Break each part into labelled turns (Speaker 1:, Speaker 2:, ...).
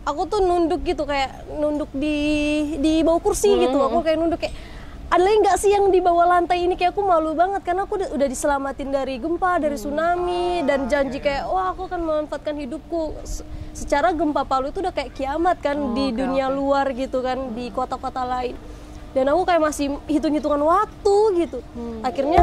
Speaker 1: aku tuh nunduk gitu, kayak nunduk di bawah kursi gitu. Aku kayak nunduk kayak, ada lagi nggak sih yang di bawah lantai ini? Kayak aku malu banget karena aku udah diselamatin dari gempa, dari tsunami, dan janji kayak wah aku akan memanfaatkan hidupku. Secara gempa Palu itu udah kayak kiamat kan di dunia luar gitu kan, di kota-kota lain. Dan aku kayak masih hitung-hitungan waktu gitu. Akhirnya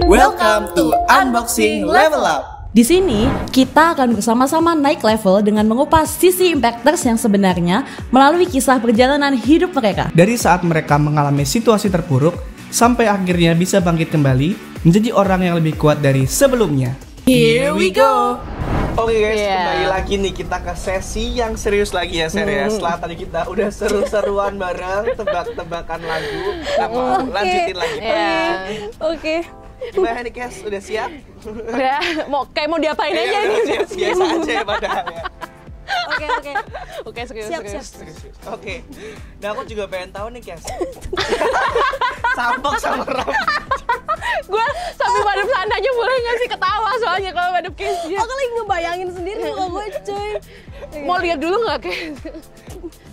Speaker 2: welcome to Unboxing Level Up.
Speaker 3: Di sini, kita akan bersama-sama naik level dengan mengupas sisi impactors yang sebenarnya melalui kisah perjalanan hidup mereka.
Speaker 2: Dari saat mereka mengalami situasi terpuruk, sampai akhirnya bisa bangkit kembali, menjadi orang yang lebih kuat dari sebelumnya.
Speaker 3: Here we go!
Speaker 2: Oke guys, kembali lagi nih kita ke sesi yang serius lagi ya serius. Setelah tadi kita udah seru-seruan bareng, tebak-tebakan lagu, kita mau lanjutin lagi.
Speaker 1: Oke.
Speaker 2: Gimana nih Kes, udah siap?
Speaker 3: Udah, mau diapain aja nih?
Speaker 2: Biasa aja ya padahal ya.
Speaker 1: Oke,
Speaker 3: serius.
Speaker 2: Oke, nah aku juga pengen tahu nih Kes. Sampok sama Ram.
Speaker 3: Gue sampai madep sananya boleh nggak sih ketawa soalnya kalau madep Kesnya.
Speaker 1: Aku lagi ngebayangin sendiri muka gue cuy.
Speaker 3: Mau lihat dulu nggak Kes?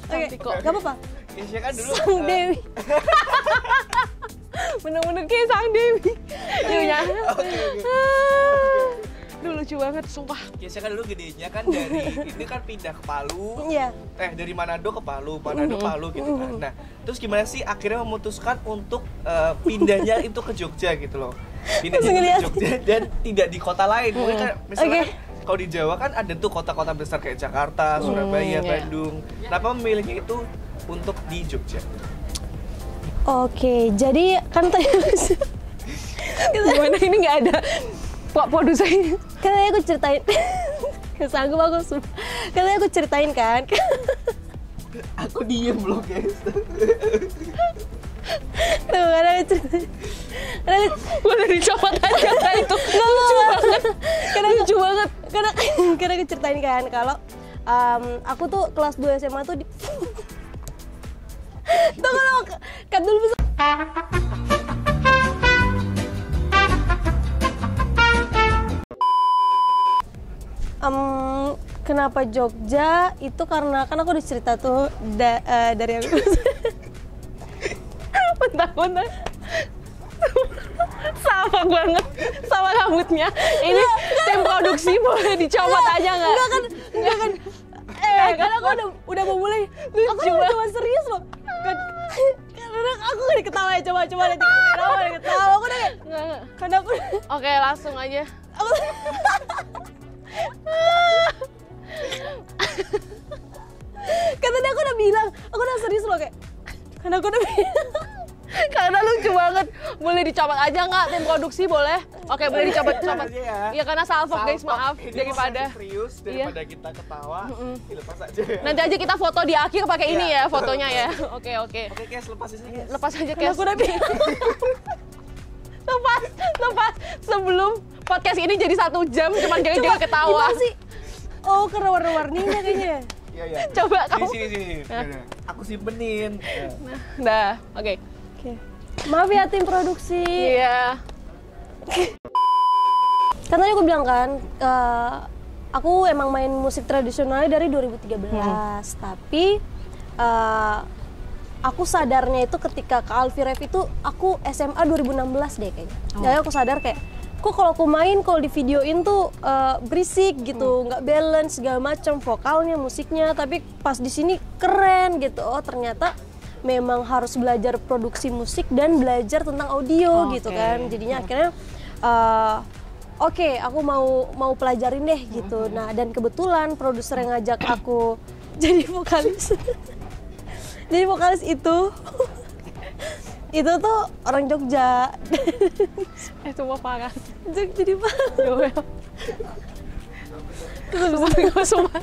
Speaker 1: Oke, gak apa-apa.
Speaker 2: Kesnya kan dulu
Speaker 1: Sang Dewi.
Speaker 3: Bener-bener kayak Sang Dewi. Iya.
Speaker 2: Oke.
Speaker 3: Duh lucu banget, sumpah.
Speaker 2: Kesnya kan dulu gedenya kan dari ini kan pindah ke Palu.
Speaker 1: Iya.
Speaker 2: Dari Manado ke Palu, Palu gitu kan. Nah, terus gimana sih akhirnya memutuskan untuk pindahnya itu ke Jogja gitu loh. Pindahnya ke Jogja dan tidak di kota lain. Mungkin kan misalnya kalau di Jawa kan ada tuh kota-kota besar kayak Jakarta, Surabaya, Bandung. Kenapa memilihnya itu untuk di Jogja?
Speaker 1: Oke, jadi kan tadi
Speaker 3: Gimana ini nggak ada Pak produsernya?
Speaker 1: katanya aku ceritain. Gak sanggup aku. Katanya aku ceritain kan.
Speaker 2: Aku diem loh guys.
Speaker 1: Tuh, karena aku ceritain.
Speaker 3: Gue udah dicopot aja kan itu. Lucu banget. Lucu banget.
Speaker 1: Karena aku ceritain kan kalau aku tuh kelas 2 SMA tuh di tunggu dulu, cut dulu bisa. Kenapa Jogja? Itu karena kan aku udah cerita tuh dari aku.
Speaker 3: Bentar-bentar. Sama banget sama rambutnya. Ini tim produksi boleh dicopot aja nggak?
Speaker 1: Enggak kan. Karena aku udah mau mulai. Aku cuma serius loh. Karena aku gak diketawa ya, coba lihat ketawa. Aku udah kayak, karena aku.
Speaker 3: Oke, langsung aja.
Speaker 1: Kan tadi aku udah bilang, aku udah serius loh kayak. Karena aku udah bilang.
Speaker 3: Karena lucu banget. Boleh dicopot aja nggak tim produksi boleh? Oke, boleh dicopot. Iya karena salfok guys, maaf daripada
Speaker 2: serius daripada kita ketawa, dilepas aja ya.
Speaker 3: Nanti aja kita foto di akhir pakai ini ya fotonya ya. Oke.
Speaker 2: Oke, Kes, lepas aja Kes.
Speaker 3: Lepas aja Kes.
Speaker 1: Aku udah bilang.
Speaker 3: Lepas sebelum podcast ini jadi 1 jam cuman gara-gara ketawa.
Speaker 1: Gimana sih? Oh, karena warna-warninya kayaknya.
Speaker 2: Iya.
Speaker 3: Coba kamu.
Speaker 2: Sini. Aku simpenin.
Speaker 3: Dah, oke.
Speaker 1: Maaf ya tim produksi.
Speaker 3: Iya.
Speaker 1: Kan tadi aku bilang kan, aku emang main musik tradisional dari 2013. Tapi aku sadarnya itu ketika ke Alfie Rev itu aku SMA 2016 deh kayaknya. Jadi aku sadar kayak, kok kalau aku main, kalau di videoin tuh berisik gitu, nggak balance segala macam vokalnya, musiknya. Tapi pas di sini keren gitu. Oh ternyata memang harus belajar produksi musik dan belajar tentang audio gitu kan. Jadinya akhirnya oke, aku mau pelajarin deh gitu. Nah, dan kebetulan produser yang ngajak aku jadi vokalis. Jadi vokalis itu tuh orang Jogja.
Speaker 3: Cuma parah.
Speaker 1: Jadi parah.
Speaker 3: Sumpah,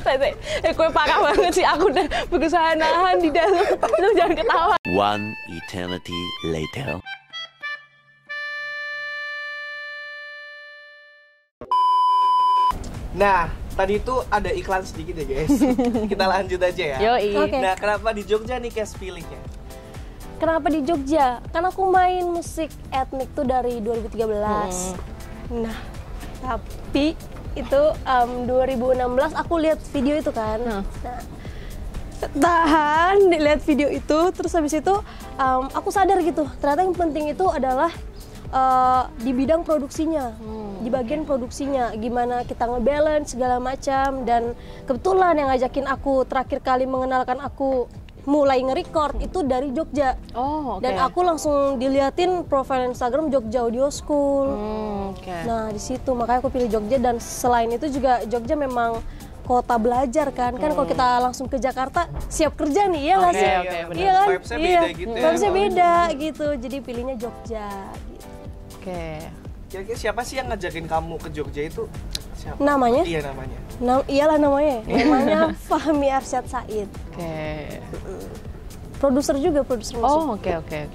Speaker 3: gue parah banget sih. Aku udah berusaha nahan di dalam. Lu jangan ketawa.
Speaker 4: One eternity later.
Speaker 2: Nah, tadi itu ada iklan sedikit ya guys. Kita lanjut aja ya.
Speaker 3: Yoi.
Speaker 1: Oke.
Speaker 2: Nah, kenapa di Jogja nih Kes pilihnya?
Speaker 1: Kenapa di Jogja? Karena aku main musik etnik tuh dari 2013. Nah, tapi itu 2016 aku lihat video itu kan. Nah, lihat video itu, terus habis itu aku sadar gitu, ternyata yang penting itu adalah di bidang produksinya, di bagian produksinya, gimana kita ngebalance segala macam. Dan kebetulan yang ngajakin aku terakhir kali mengenalkan aku mulai nge-record itu dari Jogja. Dan aku langsung diliatin profile Instagram Jogja Audio School. Nah di situ makanya aku pilih Jogja. Dan selain itu juga Jogja memang kota belajar kan. Kan kalau kita langsung ke Jakarta siap kerja nih, ya nggak sih? Iya kan?
Speaker 2: Vibes-nya beda gitu ya.
Speaker 1: Vibes-nya beda gitu. Jadi pilihnya Jogja. Gitu.
Speaker 2: Kira-kira siapa sih yang ngajakin kamu ke Jogja itu? Siapa?
Speaker 1: Namanya?
Speaker 2: Iya namanya.
Speaker 1: Iyalah namanya. Namanya Fahmi Arsyad Said. Produser juga, produser musik.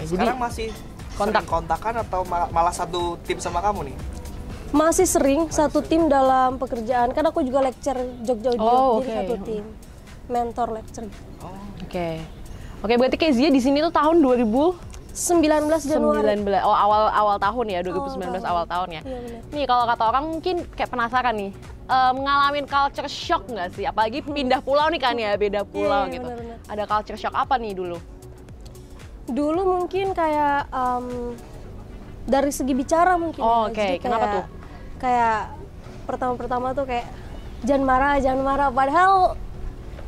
Speaker 2: Sekarang masih kontak-kontakan atau malah satu tim sama kamu nih?
Speaker 1: Masih sering satu tim dalam pekerjaan. Kan aku juga lecture Jogja Audio, jadi satu tim. Mentor lecture.
Speaker 3: Oke, berarti Kezia di sini tuh tahun 2019
Speaker 1: Januari.
Speaker 3: Awal tahun ya, 2019 awal tahun ya.
Speaker 1: Iya, benar.
Speaker 3: Nih kalau kata orang mungkin kayak penasaran nih, ngalamin culture shock nggak sih? Apalagi pindah pulau nih kan ya, beda pulau
Speaker 1: Iya,
Speaker 3: gitu.
Speaker 1: benar-benar.
Speaker 3: Ada culture shock apa nih dulu?
Speaker 1: Dulu mungkin kayak dari segi bicara mungkin. Jadi
Speaker 3: kenapa tuh?
Speaker 1: Kayak pertama-pertama tuh kayak jangan marah. Padahal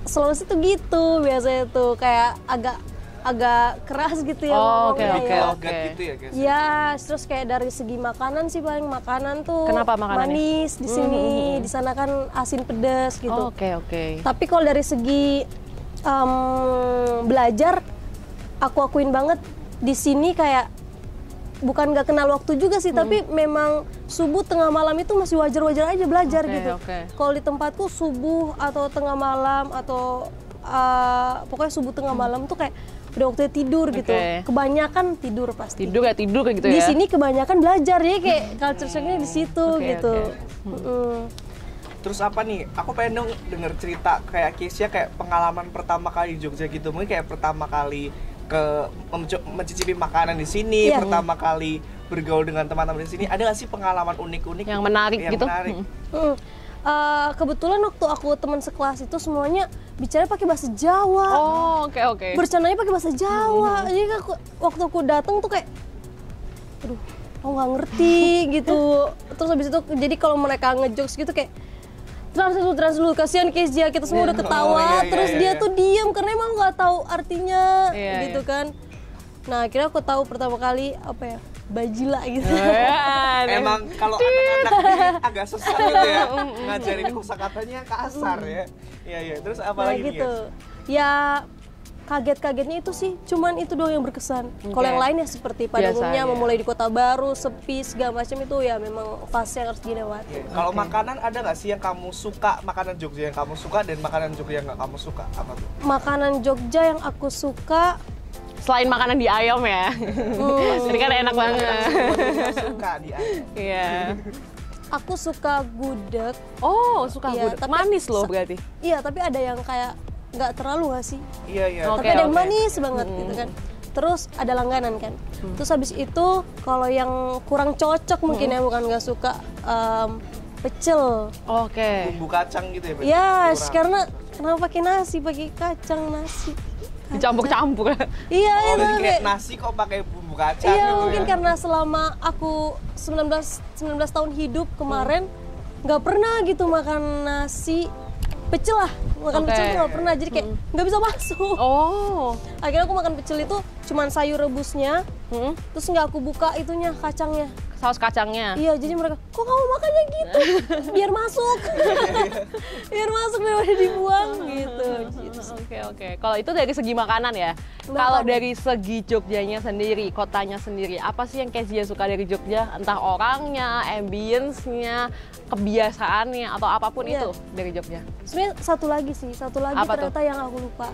Speaker 1: Sulawesi tuh gitu biasanya tuh kayak agak keras gitu ya.
Speaker 2: Gitu ya guys.
Speaker 1: Ya, terus kayak dari segi makanan sih paling makanan tuh
Speaker 3: Kenapa makanannya?
Speaker 1: manis di sini, di sana kan asin pedas gitu.
Speaker 3: Oke.
Speaker 1: Tapi kalau dari segi belajar, aku akuin banget di sini kayak bukan nggak kenal waktu juga sih, tapi memang subuh tengah malam itu masih wajar-wajar aja belajar gitu. Kalau di tempatku subuh atau tengah malam atau pokoknya subuh tengah malam tuh kayak udah waktunya tidur gitu. Kebanyakan tidur pasti.
Speaker 3: Tidur gitu
Speaker 1: Di
Speaker 3: ya?
Speaker 1: sini kebanyakan belajar ya, kayak culture shock-nya di situ gitu.
Speaker 2: Terus apa nih? Aku pengen dong denger cerita kayak Kezia kayak pengalaman pertama kali di Jogja gitu. Mungkin kayak pertama kali mencicipi makanan di sini, pertama kali bergaul dengan teman-teman di sini. Ada nggak sih pengalaman unik-unik
Speaker 3: yang menarik gitu?
Speaker 1: Kebetulan waktu aku teman sekelas itu semuanya bicara pakai bahasa Jawa.
Speaker 3: Oke.
Speaker 1: Bercandanya pakai bahasa Jawa. Jadi waktu aku datang tuh kayak, aduh, aku nggak ngerti gitu. Terus habis itu jadi kalau mereka ngejokes gitu kayak trans dulu, kasihan Kezia, kita semua udah ketawa, terus dia tuh diam karena emang nggak tahu artinya gitu kan. Nah akhirnya aku tahu pertama kali apa ya, bajila gitu.
Speaker 2: Emang kalau anak-anak agak susah gitu ya, ngajarin kosakatanya kasar ya. Iya. Terus apa lagi
Speaker 1: gitu. Ya kaget-kagetnya itu sih, cuman itu doang yang berkesan. Kalau yang lainnya seperti pada umumnya memulai di kota baru, sepi segala macam itu ya memang fase yang harus dilewati.
Speaker 2: Kalau makanan ada nggak sih yang kamu suka, makanan Jogja yang kamu suka dan makanan Jogja yang nggak kamu suka, apa tuh?
Speaker 1: Makanan Jogja yang aku suka
Speaker 3: selain makanan di ayam ya. Jadi kan enak banget.
Speaker 2: Suka di ayam.
Speaker 3: Iya.
Speaker 1: Aku suka gudeg.
Speaker 3: Suka gudeg. Manis loh berarti.
Speaker 1: Iya, tapi ada yang kayak nggak terlalu nggak sih?
Speaker 2: Iya.
Speaker 1: Tapi ada yang manis banget gitu kan. Terus ada langganan kan. Terus habis itu kalau yang kurang cocok mungkin ya, bukan nggak suka, pecel.
Speaker 2: Bumbu kacang gitu ya?
Speaker 1: Ya, karena kenapa pakai nasi, pakai kacang nasi.
Speaker 3: Dicampur-campur.
Speaker 1: Iya, itu
Speaker 2: kayak nasi kok pakai bumbu kacang
Speaker 1: iya,
Speaker 2: gitu
Speaker 1: mungkin
Speaker 2: ya?
Speaker 1: karena selama aku 19 tahun hidup kemarin nggak pernah gitu makan nasi pecel lah. Makan pecel tuh nggak pernah, jadi kayak nggak bisa masuk. Akhirnya aku makan pecel itu cuman sayur rebusnya, terus nggak aku buka itunya, kacangnya.
Speaker 3: Saus kacangnya?
Speaker 1: Iya, jadi mereka, kok kamu makannya gitu? Biar masuk. Biar masuk, daripada dibuang gitu.
Speaker 3: Oke. Kalau itu dari segi makanan ya? Kalau dari segi Jogjanya sendiri, kotanya sendiri, apa sih yang Kezia suka dari Jogja? Entah orangnya, ambience-nya, kebiasaannya, atau apapun itu dari Jogja?
Speaker 1: Sebenarnya satu lagi ternyata yang aku lupa.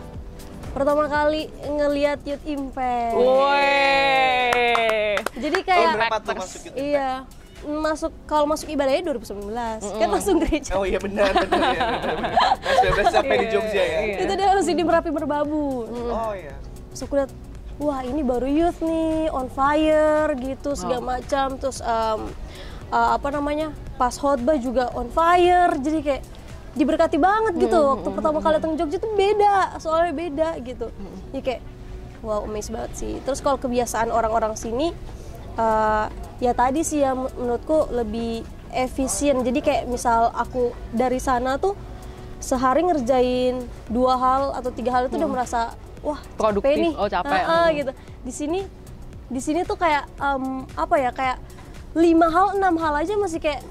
Speaker 1: Pertama kali ngelihat Youth Impact. Jadi kayak
Speaker 2: berapa tuh masuk Youth Impact?
Speaker 1: Iya. Kalau masuk ibadahnya 2019. Kan langsung gereja.
Speaker 2: Oh iya benar ya. Benar. Sampai di Jogja ya.
Speaker 1: Itu dia masih di Merapi Merbabu.
Speaker 2: Oh iya.
Speaker 1: Terus aku lihat, wah ini baru youth nih, on fire gitu segala macam. Terus pas khotbah juga on fire, jadi kayak diberkati banget gitu. Waktu pertama kali datang Jogja tuh beda, soalnya beda gitu. Jadi kayak wow, amazed banget sih. Terus kalau kebiasaan orang-orang sini, ya tadi sih ya menurutku lebih efisien. Jadi kayak misal aku dari sana tuh sehari ngerjain 2 hal atau 3 hal itu udah merasa wah
Speaker 3: produktif,
Speaker 1: capek nih.
Speaker 3: capek.
Speaker 1: Gitu. Di sini tuh kayak kayak 5 hal, 6 hal aja masih kayak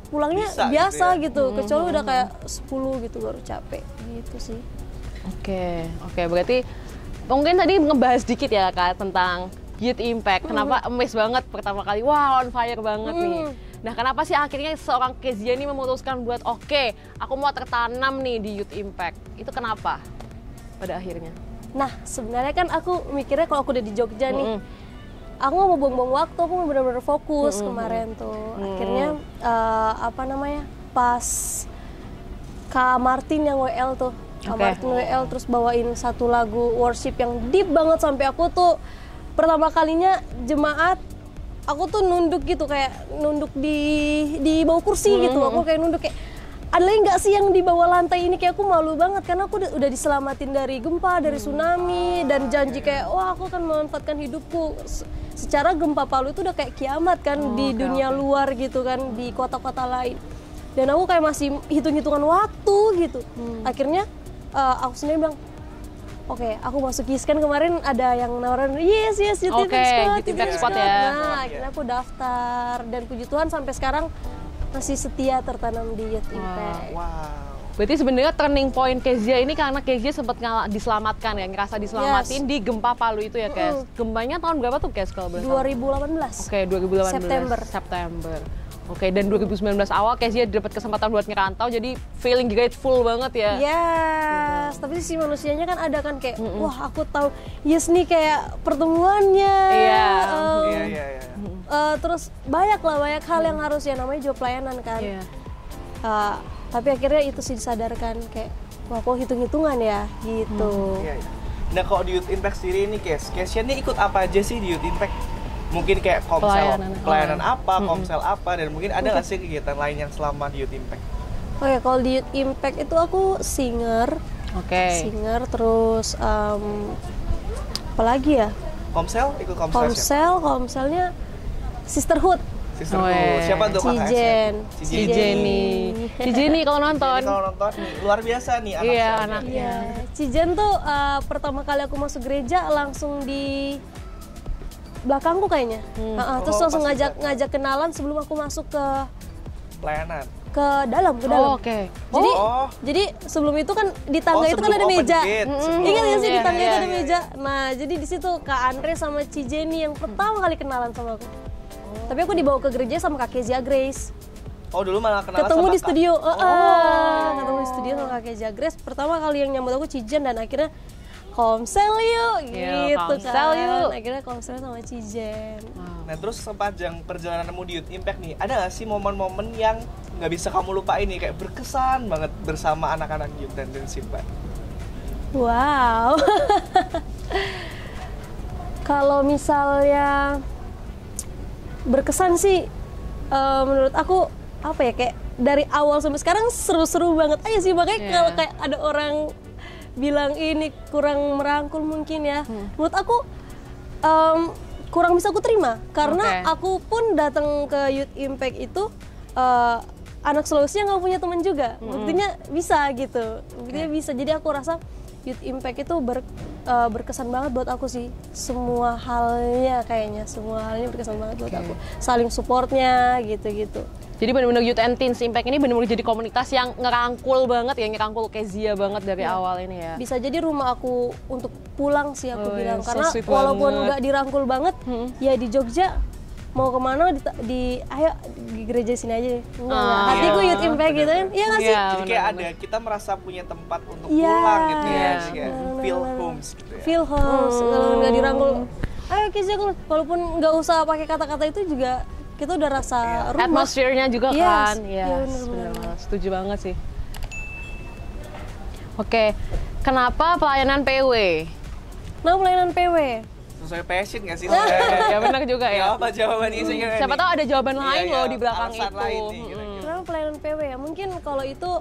Speaker 1: pulangnya
Speaker 2: bisa
Speaker 1: biasa
Speaker 2: gitu
Speaker 1: gitu. Kecuali udah kayak 10 gitu baru capek gitu sih.
Speaker 3: Oke, berarti mungkin tadi ngebahas dikit ya Kak tentang Youth Impact. Kenapa amazed banget pertama kali, wah on fire banget nih. Nah, kenapa sih akhirnya seorang Kezia ini memutuskan buat oke, aku mau tertanam nih di Youth Impact. Itu kenapa pada akhirnya?
Speaker 1: Nah, sebenarnya kan aku mikirnya kalau aku udah di Jogja nih, aku nggak mau buang-buang waktu, aku mau benar-benar fokus kemarin tuh. Akhirnya pas Kak Martin yang WL tuh, Kak Martin WL terus bawain satu lagu worship yang deep banget sampai aku tuh pertama kalinya jemaat, aku tuh nunduk gitu, kayak nunduk di bawah kursi gitu. Aku kayak nunduk kayak ada lagi nggak sih yang di bawah lantai ini, kayak aku malu banget karena aku udah diselamatin dari gempa, dari tsunami, dan janji kayak wah aku akan memanfaatkan hidupku. Secara gempa Palu itu udah kayak kiamat kan di dunia luar gitu kan, di kota-kota lain. Dan aku kayak masih hitung-hitungan waktu gitu. Akhirnya aku sendiri bilang, oke, aku masuk Yiskan kemarin ada yang nawarin, yes, Youth Impact Squad ya. Nah, akhirnya aku daftar dan puji Tuhan sampai sekarang masih setia tertanam di Youth Impact.
Speaker 2: Wow.
Speaker 3: Berarti sebenarnya turning point Kezia ini karena Kezia sempat diselamatkan ya, ngerasa diselamatin di gempa Palu itu ya, Kes. Gempanya tahun berapa tuh, Kes, kalau boleh tahu?
Speaker 1: 2018.
Speaker 3: Oke, 2018. September. Oke, dan 2019 awal Kezia dapat kesempatan buat ngerantau, jadi feeling grateful banget ya.
Speaker 1: Yes, tapi si manusianya kan ada kan kayak, wah aku tahu, yes nih kayak pertemuannya.
Speaker 3: Iya.
Speaker 1: Terus banyak hal yang harus ya, namanya job pelayanan kan. Tapi akhirnya itu sih disadarkan kayak, wah kok hitung-hitungan ya gitu.
Speaker 2: Nah kalau di Youth Impact sendiri ini Kezia nih ikut apa aja sih di Youth Impact? Mungkin kayak pelayanan apa, komsel apa, dan mungkin ada nggak sih kegiatan lain yang selama di Youth Impact?
Speaker 1: Oke, kalau di Youth Impact itu aku singer. Singer, terus apa lagi ya?
Speaker 2: Komsel, ikut komsel.
Speaker 1: Komselnya Sisterhood.
Speaker 2: Siapa tuh kakak?
Speaker 3: Cijeni kalau nonton.
Speaker 2: Kalau nonton nih, luar biasa nih
Speaker 3: anaknya.
Speaker 1: Cijen tuh pertama kali aku masuk gereja langsung di belakangku kayaknya. Terus langsung ngajak kenalan sebelum aku masuk ke
Speaker 2: pelayanan.
Speaker 1: Ke dalam. Jadi sebelum itu kan di tangga itu kan ada meja. Ingat nggak sih di tangga itu ada meja? Nah, jadi di situ Kak Andre sama Cijeni yang pertama kali kenalan sama aku. Tapi aku dibawa ke gereja sama Kak Kezia Grace.
Speaker 2: Oh, dulu malah kenalan
Speaker 1: ketemu
Speaker 2: sama
Speaker 1: di studio. Ketemu di studio sama Kak Kezia Grace. Pertama kali yang nyambut aku Cijen, dan akhirnya komsel yuk gitu kan. Akhirnya komsel sama Cijen.
Speaker 2: Nah, terus sepanjang perjalananmu di Youth Impact nih, ada nggak sih momen-momen yang nggak bisa kamu lupain nih, kayak berkesan banget bersama anak-anak Youth dan Simba?
Speaker 1: Wow. Kalau misalnya berkesan sih, menurut aku apa ya, kayak dari awal sampai sekarang seru-seru banget aja sih. Makanya kalau kayak ada orang bilang ini kurang merangkul mungkin ya, menurut aku kurang bisa aku terima karena aku pun datang ke Youth Impact itu anak Sulawesi yang nggak punya teman juga, buktinya bisa gitu, buktinya bisa. Jadi aku rasa Youth Impact itu berkesan banget buat aku sih, semua halnya berkesan banget buat aku, saling supportnya gitu-gitu.
Speaker 3: Jadi benar-benar Youth and Teens Impact ini benar-benar jadi komunitas yang ngerangkul banget ya, ngerangkul Kezia banget dari awal ini ya.
Speaker 1: Bisa jadi rumah aku untuk pulang sih aku bilang, karena walaupun nggak dirangkul banget, ya di Jogja mau kemana ayo di gereja sini aja deh. Hatiku Youth Impact gitu kan. Iya nggak sih?
Speaker 2: Jadi kayak ada, kita merasa punya tempat untuk pulang gitu ya. Kayak feel homes gitu ya.
Speaker 1: Feel homes. Kalau nggak dirangkul, ayo Kezia, walaupun nggak usah pakai kata-kata itu juga kita udah rasa rumah.
Speaker 3: Atmosfernya juga kan.
Speaker 1: Iya,
Speaker 3: benar banget. Setuju banget sih. Oke, kenapa pelayanan PW?
Speaker 1: Nah, pelayanan PW.
Speaker 2: sesuai passion nggak sih?
Speaker 3: Ya benar juga ya.
Speaker 2: Apa jawaban Isi?
Speaker 3: Siapa tahu ada jawaban lain loh di belakang
Speaker 2: alasan
Speaker 3: itu.
Speaker 2: lain nih, kira-kira.
Speaker 1: Kenapa pelayanan PW ya? Mungkin kalau itu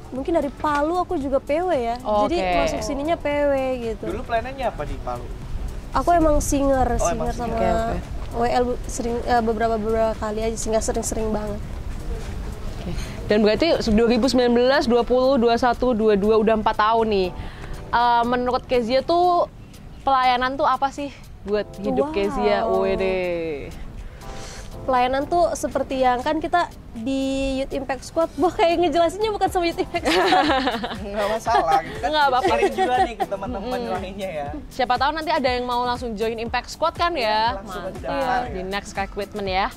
Speaker 1: mungkin dari Palu aku juga PW ya. Jadi masuk sininya PW gitu.
Speaker 2: Dulu pelayanannya apa di Palu?
Speaker 1: Aku emang singer
Speaker 2: emang
Speaker 1: sama
Speaker 3: singer.
Speaker 1: WL sering beberapa kali aja sih, nggak sering banget.
Speaker 3: Dan berarti 2019, 20, 21, 22 udah 4 tahun nih. Menurut Kezia tuh pelayanan tuh apa sih buat hidup Kezia? Wede.
Speaker 1: Pelayanan tuh seperti yang kan kita di Youth Impact Squad, kayak ngejelasinnya bukan sama Youth Impact Squad.
Speaker 2: Nggak masalah, gitu kan.
Speaker 3: Nggak apa-apa.
Speaker 2: Sharing juga nih ke teman-teman lainnya ya.
Speaker 3: Siapa tahu nanti ada yang mau langsung join Impact Squad kan ya?
Speaker 2: Langsung aja
Speaker 3: Mantap.
Speaker 2: daftar ya.
Speaker 3: Di next recruitment ya.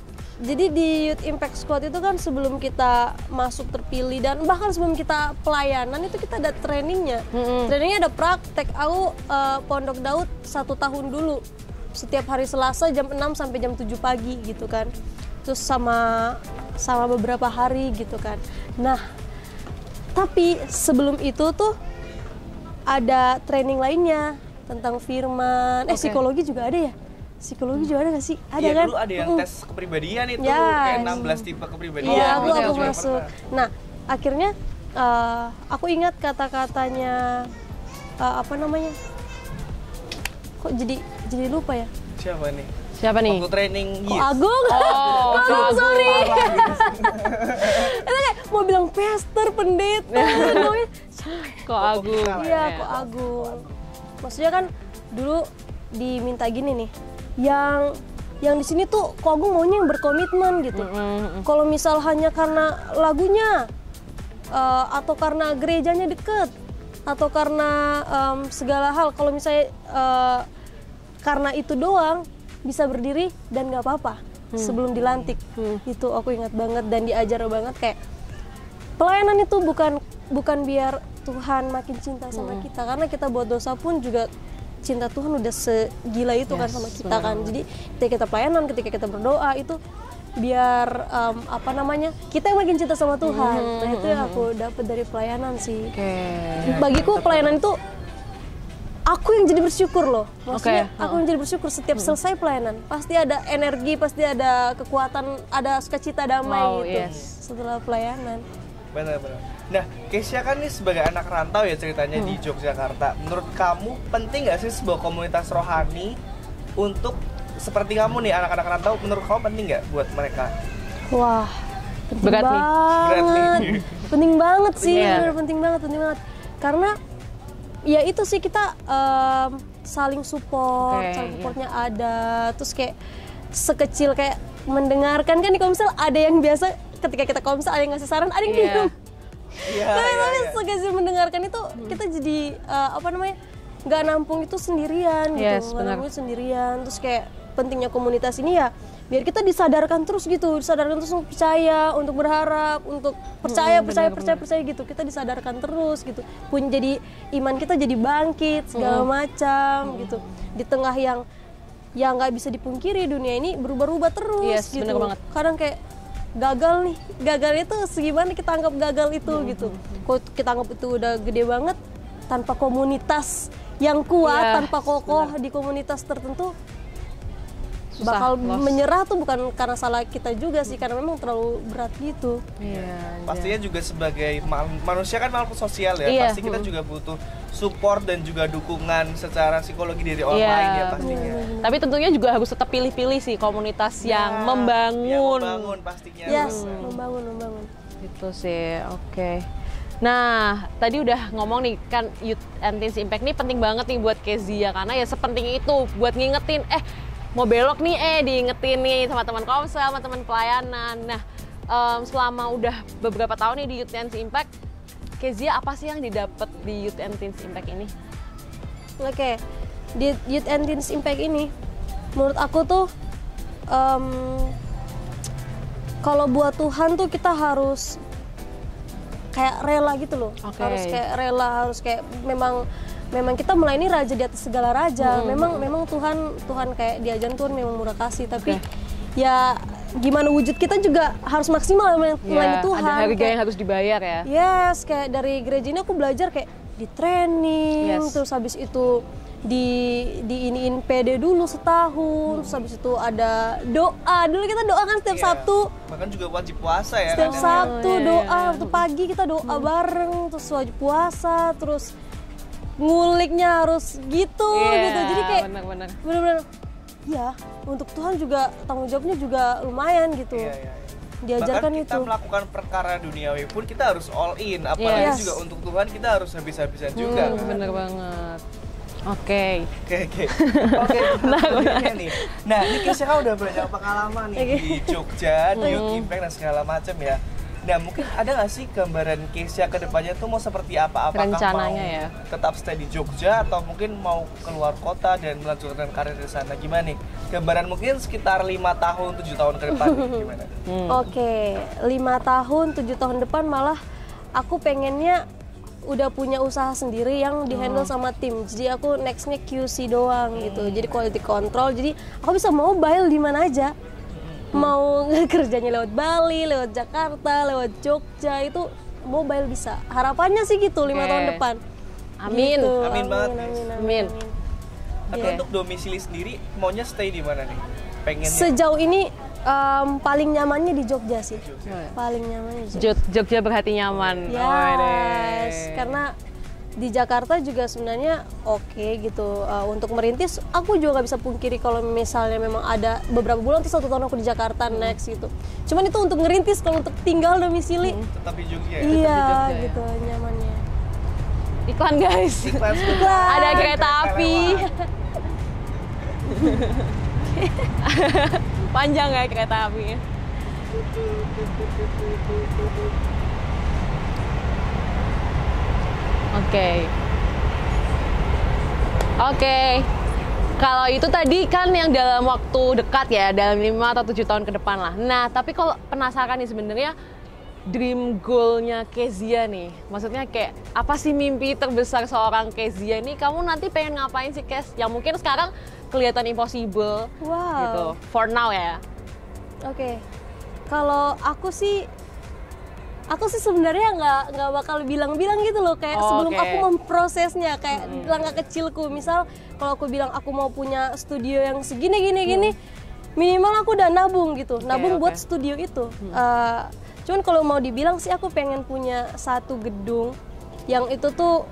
Speaker 1: Jadi di Youth Impact Squad itu kan sebelum kita masuk terpilih dan bahkan sebelum kita pelayanan itu kita ada trainingnya. Trainingnya ada praktek. Aku Pondok Daud 1 tahun dulu. Setiap hari Selasa jam 6 sampai jam 7 pagi gitu kan. Terus sama beberapa hari gitu kan. Nah, tapi sebelum itu tuh ada training lainnya tentang firman. Psikologi juga ada ya? Psikologi juga ada nggak sih? Ada
Speaker 2: Iya,
Speaker 1: kan?
Speaker 2: dulu ada yang tes kepribadian itu,
Speaker 1: Yes.
Speaker 2: kayak 16 tipe kepribadian.
Speaker 1: Iya,
Speaker 2: Gitu
Speaker 1: aku
Speaker 2: juga
Speaker 1: masuk.
Speaker 2: pernah.
Speaker 1: Nah, akhirnya aku ingat kata-katanya apa namanya? Kok jadi lupa ya?
Speaker 2: Siapa nih?
Speaker 3: Siapa nih?
Speaker 2: Waktu training
Speaker 1: Kok
Speaker 2: Yes.
Speaker 1: Agung?
Speaker 3: Oh,
Speaker 1: Agung,
Speaker 3: Agung.
Speaker 1: sorry. Itu kayak mau bilang pastor, pendeta, namanya
Speaker 3: Kok Agung?
Speaker 1: iya, kok Agung. Maksudnya kan dulu diminta gini nih, yang di sini tuh kok Agung maunya yang berkomitmen gitu. Kalau misal hanya karena lagunya atau karena gerejanya deket atau karena segala hal, kalau misalnya karena itu doang bisa berdiri dan nggak apa-apa sebelum dilantik. Itu aku ingat banget dan diajar banget kayak pelayanan itu bukan biar Tuhan makin cinta sama kita, karena kita buat dosa pun juga cinta Tuhan udah segila itu kan sama kita kan. Jadi ketika kita pelayanan, ketika kita berdoa itu biar kita yang makin cinta sama Tuhan. Nah itu yang aku dapat dari pelayanan sih. Bagiku pelayanan itu aku yang jadi bersyukur loh. Maksudnya aku yang jadi bersyukur setiap selesai pelayanan. Pasti ada energi, pasti ada kekuatan, ada sukacita damai gitu setelah pelayanan.
Speaker 2: Benar-benar. Nah, Kezia kan nih sebagai anak rantau ya ceritanya di Yogyakarta. Menurut kamu penting nggak sih sebuah komunitas rohani untuk seperti kamu nih anak-anak rantau? Menurut kamu penting nggak buat mereka?
Speaker 1: Wah, penting
Speaker 3: Berat nih.
Speaker 2: Berat nih.
Speaker 1: Penting banget sih,
Speaker 3: Iya.
Speaker 1: bener, penting banget. Karena ya itu sih kita saling support, saling supportnya ada. Terus kayak sekecil kayak mendengarkan kan, kalau misal ada yang biasa ketika kita kalau misal ada yang ngasih saran, ada yang diem. Tapi sekecil mendengarkan itu kita jadi nggak nampung itu sendirian gitu, nggak nampung itu sendirian. Terus kayak pentingnya komunitas ini ya biar kita disadarkan terus gitu, untuk percaya, untuk berharap, untuk percaya gitu. Kita disadarkan terus gitu. Jadi iman kita jadi bangkit segala macam gitu. Di tengah yang nggak bisa dipungkiri, dunia ini berubah-ubah terus gitu.
Speaker 3: Bener banget.
Speaker 1: Kadang kayak gagal itu segimana kita anggap gagal itu gitu. Kalau kita anggap itu udah gede banget, tanpa komunitas yang kuat, tanpa kokoh di komunitas tertentu, bakal menyerah tuh bukan karena salah kita juga sih, karena memang terlalu berat gitu.
Speaker 2: Pastinya juga sebagai manusia kan makhluk sosial ya, pasti kita juga butuh support dan juga dukungan secara psikologi dari orang lain ya pastinya.
Speaker 3: Tapi tentunya juga harus tetap pilih-pilih sih komunitas yang membangun.
Speaker 2: Yang membangun pastinya.
Speaker 1: Membangun.
Speaker 3: Itu sih, oke. Nah, tadi udah ngomong nih kan Youth and Teens Impact nih penting banget nih buat Kezia, karena ya sepenting itu buat ngingetin mau belok nih diingetin nih sama teman komsel, sama teman pelayanan. Nah, selama udah beberapa tahun nih di Youth and Teens Impact, Kezia apa sih yang didapat di Youth and Teens Impact ini?
Speaker 1: Oke, di Youth and Teens Impact ini menurut aku tuh kalau buat Tuhan tuh kita harus kayak rela gitu loh. Harus kayak rela, harus kayak memang kita melayani raja di atas segala raja. Memang Tuhan kayak diajarin Tuhan memang murah kasih, tapi ya gimana wujud kita juga harus maksimal melayani Tuhan.
Speaker 3: Ada harga yang harus dibayar ya.
Speaker 1: Yes, kayak dari gereja ini aku belajar kayak di training, terus habis itu diiniin PD dulu setahun, terus habis itu ada doa. Dulu kita doa kan setiap Sabtu.
Speaker 2: Bahkan juga wajib puasa ya.
Speaker 1: Setiap Sabtu doa, waktu pagi kita doa bareng, terus wajib puasa, terus nguliknya harus gitu. Jadi kayak bener-bener ya untuk Tuhan juga tanggung jawabnya juga lumayan gitu. Diajarkan
Speaker 2: bahkan kita
Speaker 1: itu.
Speaker 2: Melakukan perkara duniawi pun kita harus all in, apalagi juga untuk Tuhan kita harus habis-habisan juga.
Speaker 3: Bener banget. Oke.
Speaker 2: Nih. Nah, ini Kesha kan udah banyak pengalaman nih di Jogja, di Youth Impact dan segala macam ya. Nah, mungkin ada nggak sih gambaran Kesha ke depannya tuh mau seperti apa? Apakah
Speaker 3: rencananya
Speaker 2: mau
Speaker 3: ya
Speaker 2: tetap stay di Jogja atau mungkin mau keluar kota dan melanjutkan karir di sana? Gimana nih? Gambaran mungkin sekitar 5 tahun, 7 tahun ke depan nih, gimana?
Speaker 1: Oke, 5 tahun, 7 tahun depan malah aku pengennya udah punya usaha sendiri yang dihandle sama tim. Jadi aku nextnya QC doang gitu. Jadi quality control. Jadi aku bisa mobile di mana aja. Mau kerjanya lewat Bali, lewat Jakarta, lewat Jogja itu mobile bisa. Harapannya sih gitu 5 tahun depan.
Speaker 3: Amin.
Speaker 1: Gitu.
Speaker 2: Amin banget.
Speaker 3: Amin.
Speaker 2: Tapi untuk domisili sendiri maunya stay di mana nih? Pengennya?
Speaker 1: Sejauh ini paling nyamannya di Jogja sih. Paling nyamannya di Jogja.
Speaker 3: Jogja berarti nyaman.
Speaker 1: Yes, karena di Jakarta juga sebenarnya oke gitu. Untuk merintis, aku juga nggak bisa pungkiri kalau misalnya memang ada beberapa bulan atau 1 tahun aku di Jakarta next gitu. Cuman itu untuk ngerintis, kalau untuk tinggal domisili
Speaker 2: tetap di Jogja ya?
Speaker 1: iya gitu nyamannya.
Speaker 3: Iklan guys.
Speaker 2: Iklan.
Speaker 3: Ada kereta api. Panjang ya kereta apinya. Oke. Kalau itu tadi kan yang dalam waktu dekat ya, dalam 5 atau 7 tahun ke depan lah. Nah, tapi kalau penasaran nih sebenarnya dream goal-nya Kezia nih. Maksudnya kayak apa sih mimpi terbesar seorang Kezia ini? Kamu nanti pengen ngapain sih, Kes? Yang mungkin sekarang kelihatan impossible gitu. For now ya.
Speaker 1: Oke. Kalau aku sih sebenarnya nggak bakal bilang-bilang gitu loh, kayak sebelum aku memprosesnya, kayak langkah kecilku. Misal kalau aku bilang aku mau punya studio yang segini gini, minimal aku udah nabung gitu, nabung buat studio itu. Cuman kalau mau dibilang sih aku pengen punya satu gedung yang itu tuh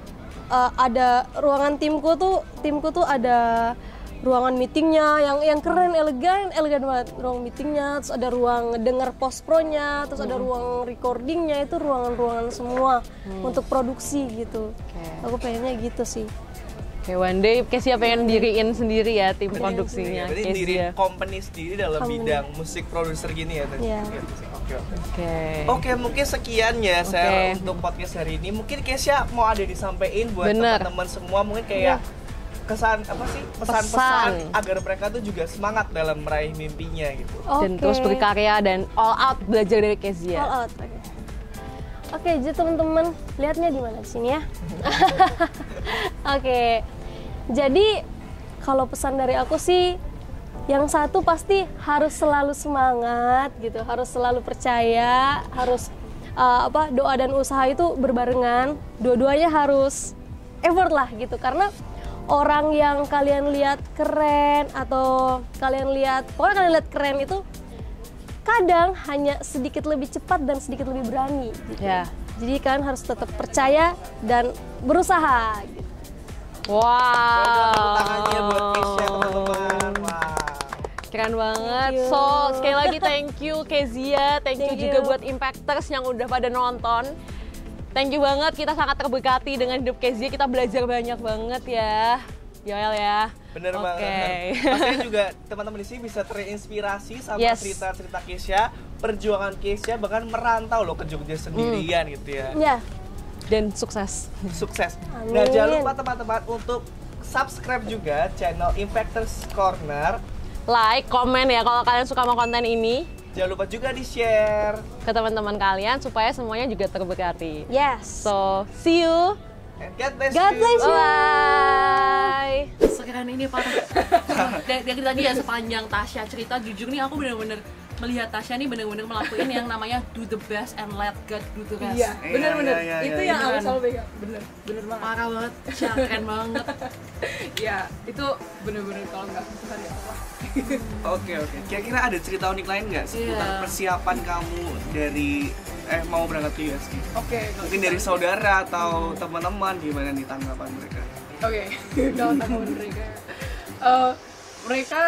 Speaker 1: ada ruangan timku tuh ada ruangan meetingnya yang keren, elegan banget ruang meetingnya, terus ada ruang ngedenger post pro-nya, terus ada ruang recordingnya, itu ruangan-ruangan semua untuk produksi gitu. Aku pengennya gitu sih.
Speaker 3: Oke, one day Kezia pengen diriin sendiri ya tim produksinya.
Speaker 2: Berarti diri company sendiri dalam bidang musik produser gini ya? Oke, mungkin sekian ya saya untuk podcast hari ini. Mungkin Kesha mau ada disampaikan buat teman-teman semua, mungkin kayak pesan-pesan agar mereka tuh juga semangat dalam meraih mimpinya gitu.
Speaker 3: Dan terus berkarya dan all out belajar dari Kezia.
Speaker 1: All out. Oke, jadi teman-teman lihatnya di mana di sini ya? Oke. Jadi kalau pesan dari aku sih yang satu pasti harus selalu semangat gitu, harus selalu percaya, harus doa dan usaha itu berbarengan, dua-duanya harus effort lah gitu, karena orang yang kalian lihat keren atau kalian lihat keren itu kadang hanya sedikit lebih cepat dan sedikit lebih berani gitu. Jadi kalian harus tetap percaya dan berusaha gitu.
Speaker 3: Wow.
Speaker 2: Tangannya buat Kesha teman-teman.
Speaker 3: Keren banget. So, sekali lagi thank you Kezia, thank you juga buat Impacters yang udah pada nonton. Thank you banget, kita sangat terberkati dengan hidup Kezia, kita belajar banyak banget ya. Yoel ya.
Speaker 2: Bener banget. Pastinya juga teman-teman di sini bisa terinspirasi sama cerita-cerita Kesha, perjuangan Kesha, bahkan merantau loh ke Jogja sendirian gitu ya.
Speaker 1: Iya.
Speaker 3: Dan sukses.
Speaker 1: Amin.
Speaker 2: Nah, jangan lupa teman-teman untuk subscribe juga channel Impacters Corner.
Speaker 3: Like, komen ya kalau kalian suka sama konten ini.
Speaker 2: Jangan lupa juga di-share
Speaker 3: ke teman-teman kalian supaya semuanya juga terberkati.
Speaker 1: Yes.
Speaker 3: So, see you.
Speaker 2: And God bless
Speaker 1: you.
Speaker 3: Bye.
Speaker 5: Sekeren ini parah. Dari tadi ya sepanjang Tasya cerita, jujur nih aku bener-bener melihat Tasya nih bener-bener melakukan yang namanya do the best and let God do the rest.
Speaker 2: Iya,
Speaker 5: bener-bener. Itu yang aku
Speaker 6: selalu pegang. Bener banget.
Speaker 5: Parah banget, Syah, keren banget.
Speaker 6: Ya, itu bener-bener kalau nggak Tuhan ya Allah.
Speaker 2: Oke. Kira-kira ada cerita unik lain nggak seputar
Speaker 5: Iya.
Speaker 2: persiapan kamu dari mau berangkat ke US gitu?
Speaker 6: Oke,
Speaker 2: Mungkin dari saudara atau teman-teman, gimana nih tanggapan mereka?
Speaker 6: Oke, kalau tanggapan mereka